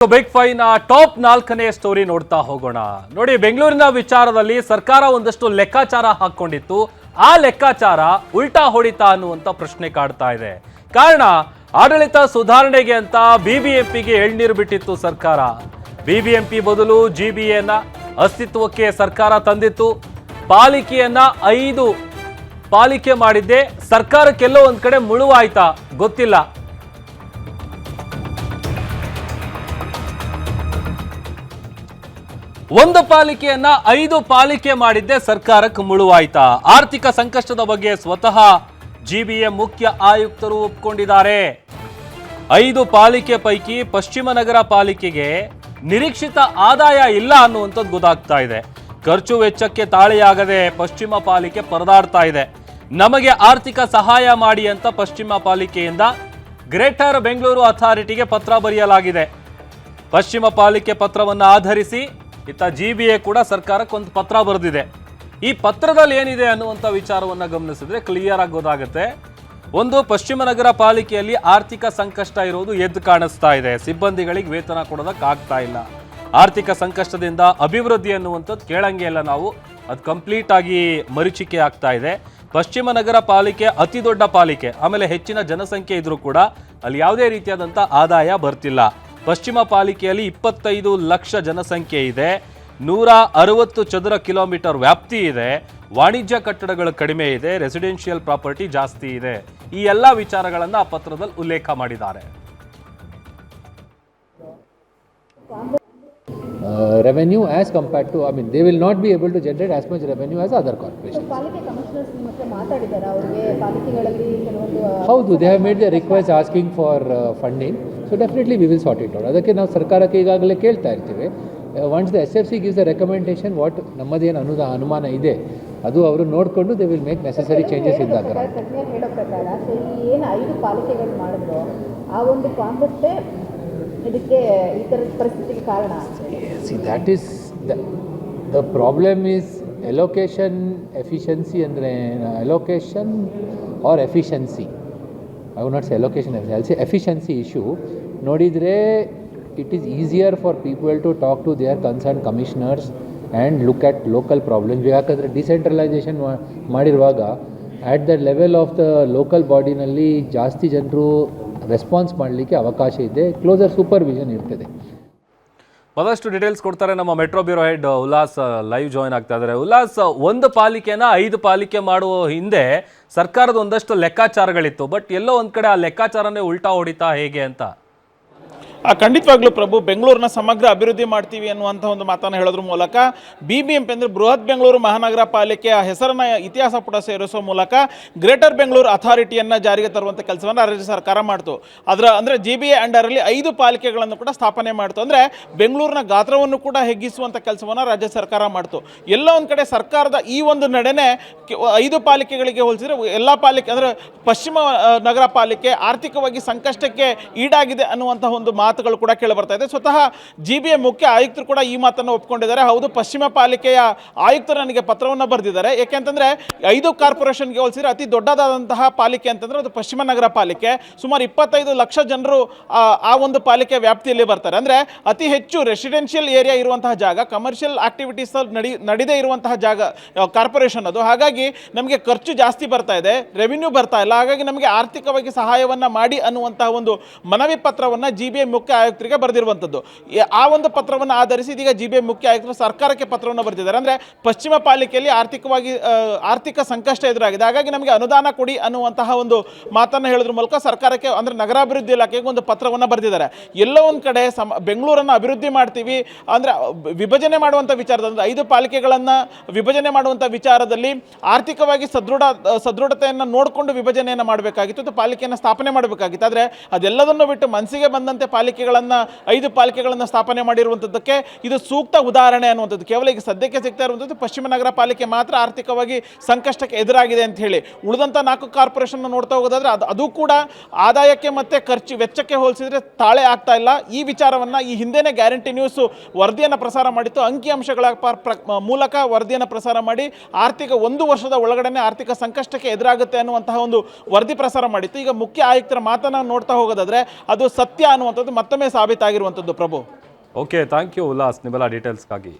Big fine top 4ನೇ story ನೋಡ್ತಾ ಹೋಗೋಣ. ನೋಡಿ, ಬೆಂಗಳೂರಿನ ವಿಚಾರದಲ್ಲಿ ಸರ್ಕಾರ ಒಂದಷ್ಟು ಲೆಕ್ಕಾಚಾರ ಹಾಕೊಂಡಿತ್ತು. ಆ ಲೆಕ್ಕಾಚಾರ ಉಲ್ಟಾ ಹೊಡಿತಾ ಅನ್ನುವಂತ ಪ್ರಶ್ನೆ ಕಾಡ್ತಾ ಇದೆ. ಕಾರಣ, ಆಡಳಿತ ಸುಧಾರಣೆಗೆ ಅಂತ ಬಿಬಿಎಂಪಿಗೆ ಎಳ್ನೀರು ಬಿಟ್ಟಿತ್ತು ಸರ್ಕಾರ. ಬಿಬಿಎಂಪಿ ಬದಲು ಜಿಬಿಎನ ಅಸ್ತಿತ್ವಕ್ಕೆ ಸರ್ಕಾರ ತಂದಿತ್ತು. ಪಾಲಿಕೆಯನ್ನ 5 ಪಾಲಿಕೆ ಮಾಡಿದ್ದೆ ಸರ್ಕಾರಕ್ಕೆಲ್ಲೋ ಒಂದ್ ಕಡೆ ಮುಳುವಾಯ್ತಾ ಗೊತ್ತಿಲ್ಲ. ಒಂದು ಪಾಲಿಕೆಯನ್ನ 5 ಪಾಲಿಕೆ ಮಾಡಿದ್ದೆ ಸರ್ಕಾರಕ್ಕೆ ಮುಳುವಾಯ್ತಾ? ಆರ್ಥಿಕ ಸಂಕಷ್ಟದ ಬಗ್ಗೆ ಸ್ವತಃ ಜಿಬಿಎ ಮುಖ್ಯ ಆಯುಕ್ತರು ಒಪ್ಕೊಂಡಿದ್ದಾರೆ. 5 ಪಾಲಿಕೆ ಪೈಕಿ ಪಶ್ಚಿಮ ನಗರ ಪಾಲಿಕೆಗೆ ನಿರೀಕ್ಷಿತ ಆದಾಯ ಇಲ್ಲ ಅನ್ನುವಂಥದ್ದು ಗೊತ್ತಾಗ್ತಾ ಇದೆ. ಖರ್ಚು ವೆಚ್ಚಕ್ಕೆ ತಾಳೆಯಾಗದೆ ಪಶ್ಚಿಮ ಪಾಲಿಕೆ ಪರದಾಡ್ತಾ ಇದೆ. ನಮಗೆ ಆರ್ಥಿಕ ಸಹಾಯ ಮಾಡಿ ಅಂತ ಪಶ್ಚಿಮ ಪಾಲಿಕೆಯಿಂದ ಗ್ರೇಟರ್ ಬೆಂಗಳೂರು ಅಥಾರಿಟಿಗೆ ಪತ್ರ ಬರೆಯಲಾಗಿದೆ. ಪಶ್ಚಿಮ ಪಾಲಿಕೆ ಪತ್ರವನ್ನು ಆಧರಿಸಿ ಇತ್ತ ಜಿಬಿಎ ಕೂಡ ಸರ್ಕಾರಕ್ಕೆ ಒಂದು ಪತ್ರ ಬರೆದಿದೆ. ಈ ಪತ್ರದಲ್ಲಿ ಏನಿದೆ ಅನ್ನುವಂಥ ವಿಚಾರವನ್ನು ಗಮನಿಸಿದ್ರೆ ಕ್ಲಿಯರ್ ಆಗಿ ಗೊತ್ತಾಗುತ್ತೆ. ಒಂದು, ಪಶ್ಚಿಮ ನಗರ ಪಾಲಿಕೆಯಲ್ಲಿ ಆರ್ಥಿಕ ಸಂಕಷ್ಟ ಇರೋದು ಎದ್ದು ಕಾಣಿಸ್ತಾ ಇದೆ. ಸಿಬ್ಬಂದಿಗಳಿಗೆ ವೇತನ ಕೊಡೋದಕ್ಕಾಗ್ತಾ ಇಲ್ಲ. ಆರ್ಥಿಕ ಸಂಕಷ್ಟದಿಂದ ಅಭಿವೃದ್ಧಿ ಅನ್ನುವಂಥದ್ದು ಕೇಳಂಗೆ ಇಲ್ಲ ನಾವು. ಅದು ಕಂಪ್ಲೀಟ್ ಆಗಿ ಮರೀಚಿಕೆ ಆಗ್ತಾ ಇದೆ. ಪಶ್ಚಿಮ ನಗರ ಪಾಲಿಕೆ ಅತಿ ದೊಡ್ಡ ಪಾಲಿಕೆ, ಆಮೇಲೆ ಹೆಚ್ಚಿನ ಜನಸಂಖ್ಯೆ ಇದ್ರೂ ಕೂಡ ಅಲ್ಲಿ ಯಾವುದೇ ರೀತಿಯಾದಂಥ ಆದಾಯ ಬರ್ತಿಲ್ಲ. ಪಶ್ಚಿಮ ಪಾಲಿಕೆಯಲ್ಲಿ 25 ಲಕ್ಷ ಜನಸಂಖ್ಯೆ ಇದೆ. 160 ಚದರ ಕಿಲೋಮೀಟರ್ ವ್ಯಾಪ್ತಿ ಇದೆ. ವಾಣಿಜ್ಯ ಕಟ್ಟಡಗಳು ಕಡಿಮೆ ಇದೆ. ರೆಸಿಡೆನ್ಷಿಯಲ್ ಪ್ರಾಪರ್ಟಿ ಜಾಸ್ತಿ ಇದೆ. ಈ ಎಲ್ಲ ವಿಚಾರಗಳನ್ನು ಆ ಪತ್ರದಲ್ಲಿ ಉಲ್ಲೇಖ ಮಾಡಿದ್ದಾರೆ. Revenue as compared to, I mean, they will not be able to generate as much revenue as other corporations. ಪಾಲಿಕೆ ಕಮಿಷನರ್ಸ್ ಮತ್ತೆ ಮಾತಾಡಿದ್ದಾರೆ ಅವರಿಗೆ ಪಾಲಿಕೆಗಳಲ್ಲಿ ಕೆಲವೊಂದು ಹೌದು, they have made their request asking for funding, so definitely we will sort it out. ಅದಕ್ಕೆ ನಾವು ಸರ್ಕಾರಕ್ಕೆ ಈಗಾಗಲೇ ಕೇಳ್ತಾ ಇರ್ತೀವಿ. Once the SFC gives a recommendation, what ನಮ್ಮದೇನು ಅನುಮಾನ ಇದೆ ಅದು ಅವರು ನೋಡಿಕೊಂಡು they will make necessary changes in that. ತಜ್ಞರು ಹೇಳೋ ಪ್ರಕಾರ ಏನು 5 ಪಾಲಿಕೆಗಳು ಮಾಡಿದ್ರು ಆ ಒಂದು ಕಾನ್ಸೆಪ್ಟೇ ಇದಕ್ಕೆ ಈ ಥರದ ಪರಿಸ್ಥಿತಿಗೆ ಕಾರಣ. See, that is the problem is allocation efficiency ಅಂದರೆ allocation or efficiency. I would not say allocation, I will say efficiency issue. ನೋಡಿದರೆ it is easier for people to talk to their concerned commissioners and look at local problems. ಯಾಕಂದರೆ decentralisation ಮಾಡಿರುವಾಗ at the level of the local ಬಾಡಿನಲ್ಲಿ ಜಾಸ್ತಿ ಜನರು response ಮಾಡಲಿಕ್ಕೆ ಅವಕಾಶ ಇದೆ. Closer supervision ಇರ್ತದೆ. ಮತ್ತಷ್ಟು ಡೀಟೇಲ್ಸ್ ಕೊಡ್ತಾರೆ ನಮ್ಮ metro bureau head Ullas live join ಆಗ್ತಾ ಇದ್ದಾರೆ. ಉಲ್ಲಾಸ್, ಒಂದು ಪಾಲಿಕೆನ 5 ಪಾಲಿಕೆ ಮಾಡುವ ಹಿಂದೆ ಸರ್ಕಾರದ ಒಂದಷ್ಟು ಲೆಕ್ಕಾಚಾರಗಳಿತ್ತು. ಬಟ್ ಎಲ್ಲೋ ಒಂದು ಕಡೆ ಆ ಲೆಕ್ಕಾಚಾರನೇ ಉಲ್ಟಾ ಹೊಡಿತಾ ಹೇಗೆ ಅಂತ? ಖಂಡಿತವಾಗ್ಲೂ ಪ್ರಭು, ಬೆಂಗಳೂರಿನ ಸಮಗ್ರ ಅಭಿವೃದ್ಧಿ ಮಾಡ್ತೀವಿ ಅನ್ನುವಂಥ ಒಂದು ಮಾತನ್ನು ಹೇಳೋದ್ರ ಮೂಲಕ ಬಿಬಿಎಂಪಿ ಅಂದರೆ ಬೃಹತ್ ಬೆಂಗಳೂರು ಮಹಾನಗರ ಪಾಲಿಕೆಯ ಹೆಸರನ್ನು ಇತಿಹಾಸ ಪುಟ ಸೇರಿಸುವ ಮೂಲಕ ಗ್ರೇಟರ್ ಬೆಂಗಳೂರು ಅಥಾರಿಟಿಯನ್ನು ಜಾರಿಗೆ ತರುವಂಥ ಕೆಲಸವನ್ನು ರಾಜ್ಯ ಸರ್ಕಾರ ಮಾಡ್ತು. ಅದರ ಅಂದರೆ ಜಿಬಿಎ ಅಂಡರಲ್ಲಿ 5 ಪಾಲಿಕೆಗಳನ್ನು ಕೂಡ ಸ್ಥಾಪನೆ ಮಾಡ್ತು. ಅಂದರೆ ಬೆಂಗಳೂರಿನ ಗಾತ್ರವನ್ನು ಕೂಡ ಹೆಗ್ಗಿಸುವಂಥ ಕೆಲಸವನ್ನು ರಾಜ್ಯ ಸರ್ಕಾರ ಮಾಡ್ತು. ಎಲ್ಲ ಒಂದು ಕಡೆ ಸರ್ಕಾರದ ಈ ಒಂದು ನಡೆನೆ 5 ಪಾಲಿಕೆಗಳಿಗೆ ಹೋಲಿಸಿದರೆ ಎಲ್ಲ ಪಾಲಿಕೆ ಅಂದರೆ ಪಶ್ಚಿಮ ನಗರ ಪಾಲಿಕೆ ಆರ್ಥಿಕವಾಗಿ ಸಂಕಷ್ಟಕ್ಕೆ ಈಡಾಗಿದೆ ಅನ್ನುವಂಥ ಒಂದು ಮಾತುಗಳು ಕೂಡ ಕೇಳಿ ಬರ್ತಾ ಇದೆ. ಸ್ವತಃ ಜಿಬಿಎ ಮುಖ್ಯ ಆಯುಕ್ತರು ಕೂಡ ಈ ಮಾತನ್ನು ಒಪ್ಕೊಂಡಿದ್ದಾರೆ. ಹೌದು, ಪಶ್ಚಿಮ ಪಾಲಿಕೆಯ ಆಯುಕ್ತರು ನನಗೆ ಪತ್ರವನ್ನು ಬರೆದಿದ್ದಾರೆ. ಯಾಕೆಂತಂದರೆ 5 ಕಾರ್ಪೊರೇಷನ್ಗೆ ಹೋಲಿಸಿದ್ರೆ ಅತಿ ದೊಡ್ಡದಾದಂತಹ ಪಾಲಿಕೆ ಅಂತಂದರೆ ಅದು ಪಶ್ಚಿಮ ನಗರ ಪಾಲಿಕೆ. ಸುಮಾರು 25 ಲಕ್ಷ ಜನರು ಆ ಒಂದು ಪಾಲಿಕೆ ವ್ಯಾಪ್ತಿಯಲ್ಲಿ ಬರ್ತಾರೆ. ಅಂದರೆ ಅತಿ ಹೆಚ್ಚು ರೆಸಿಡೆನ್ಷಿಯಲ್ ಏರಿಯಾ ಇರುವಂತಹ ಜಾಗ, ಕಮರ್ಷಿಯಲ್ ಆಕ್ಟಿವಿಟೀಸ್ ನಡೀದೇ ಇರುವಂತಹ ಜಾಗ ಕಾರ್ಪೊರೇಷನ್ ಅದು. ಹಾಗಾಗಿ ನಮಗೆ ಖರ್ಚು ಜಾಸ್ತಿ ಬರ್ತಾ ಇದೆ, ರೆವಿನ್ಯೂ ಬರ್ತಾ ಇಲ್ಲ. ಹಾಗಾಗಿ ನಮಗೆ ಆರ್ಥಿಕವಾಗಿ ಸಹಾಯವನ್ನು ಮಾಡಿ ಅನ್ನುವಂತಹ ಒಂದು ಮನವಿ ಪತ್ರವನ್ನು ಜಿಬಿಎ ಮುಖ್ಯ ಆಯುಕ್ತರಿಗೆ ಬರೆದಿರುವಂಥದ್ದು. ಆ ಒಂದು ಪತ್ರವನ್ನು ಆಧರಿಸಿ ಇದೀಗ ಜಿಬಿಎ ಮುಖ್ಯ ಆಯುಕ್ತರು ಸರ್ಕಾರಕ್ಕೆ ಪತ್ರವನ್ನು ಬರೆದಿದ್ದಾರೆ. ಅಂದರೆ ಪಶ್ಚಿಮ ಪಾಲಿಕೆಯಲ್ಲಿ ಆರ್ಥಿಕ ಸಂಕಷ್ಟ ಎದುರಾಗಿದೆ, ಹಾಗಾಗಿ ನಮಗೆ ಅನುದಾನ ಕೊಡಿ ಅನ್ನುವಂತಹ ಒಂದು ಮಾತನ್ನು ಹೇಳೋದ್ರ ಮೂಲಕ ಸರ್ಕಾರಕ್ಕೆ ಅಂದರೆ ನಗರಾಭಿವೃದ್ಧಿ ಇಲಾಖೆಗೆ ಒಂದು ಪತ್ರವನ್ನು ಬರೆದಿದ್ದಾರೆ. ಎಲ್ಲೋ ಒಂದು ಕಡೆ ಬೆಂಗಳೂರನ್ನು ಅಭಿವೃದ್ಧಿ ಮಾಡ್ತೀವಿ ಅಂದರೆ ವಿಭಜನೆ ಮಾಡುವಂಥ ವಿಚಾರದಲ್ಲಿ 5 ಪಾಲಿಕೆಗಳನ್ನು ವಿಭಜನೆ ಮಾಡುವಂಥ ವಿಚಾರದಲ್ಲಿ ಆರ್ಥಿಕವಾಗಿ ಸದೃಢತೆಯನ್ನು ನೋಡಿಕೊಂಡು ವಿಭಜನೆಯನ್ನು ಮಾಡಬೇಕಾಗಿತ್ತು ಅಥವಾ ಪಾಲಿಕೆಯನ್ನು ಸ್ಥಾಪನೆ ಮಾಡಬೇಕಾಗಿತ್ತು. ಆದರೆ ಅದೆಲ್ಲದನ್ನು ಬಿಟ್ಟು ಮನಸ್ಸಿಗೆ ಬಂದಂತೆ ಪಾಲಿಕೆಗಳನ್ನು 5 ಪಾಲಿಕೆಗಳನ್ನು ಸ್ಥಾಪನೆ ಮಾಡಿರುವಂಥದ್ದಕ್ಕೆ ಇದು ಸೂಕ್ತ ಉದಾಹರಣೆ ಅನ್ನುವಂಥದ್ದು. ಕೇವಲ ಈಗ ಸದ್ಯಕ್ಕೆ ಸಿಗ್ತಾ ಇರುವಂಥದ್ದು ಪಶ್ಚಿಮ ನಗರ ಪಾಲಿಕೆ ಮಾತ್ರ ಆರ್ಥಿಕವಾಗಿ ಸಂಕಷ್ಟಕ್ಕೆ ಎದುರಾಗಿದೆ ಅಂತ ಹೇಳಿ. ಉಳಿದಂಥ 4 ಕಾರ್ಪೊರೇಷನ್ ನೋಡ್ತಾ ಹೋಗೋದಾದ್ರೆ ಅದು ಕೂಡ ಆದಾಯಕ್ಕೆ ಮತ್ತು ಖರ್ಚು ವೆಚ್ಚಕ್ಕೆ ಹೋಲಿಸಿದರೆ ತಾಳೆ ಆಗ್ತಾ ಇಲ್ಲ. ಈ ವಿಚಾರವನ್ನು ಈ ಹಿಂದೆನೇ ಗ್ಯಾರಂಟಿ ನ್ಯೂಸ್ ವರದಿಯನ್ನು ಪ್ರಸಾರ ಮಾಡಿತ್ತು. ಅಂಕಿಅಂಶಗಳ ಮೂಲಕ ವರದಿಯನ್ನು ಪ್ರಸಾರ ಮಾಡಿ ಆರ್ಥಿಕ 1 ವರ್ಷದ ಒಳಗಡೆ ಆರ್ಥಿಕ ಸಂಕಷ್ಟಕ್ಕೆ ಎದುರಾಗುತ್ತೆ ಅನ್ನುವಂತಹ ಒಂದು ವರದಿ ಪ್ರಸಾರ ಮಾಡಿತ್ತು. ಈಗ ಮುಖ್ಯ ಆಯುಕ್ತರ ಮಾತನ್ನು ನೋಡ್ತಾ ಹೋಗೋದಾದ್ರೆ ಅದು ಸತ್ಯ ಅನ್ನುವಂಥದ್ದು ಮತ್ತೊಮ್ಮೆ ಸಾಬೀತಾಗಿರುವಂಥದ್ದು ಪ್ರಭು. ಓಕೆ, ಥ್ಯಾಂಕ್ ಯು ಉಲ್ಲಾಸ್ ನಿಮ್ಮೆಲ್ಲ ಡೀಟೇಲ್ಸ್ಗಾಗಿ.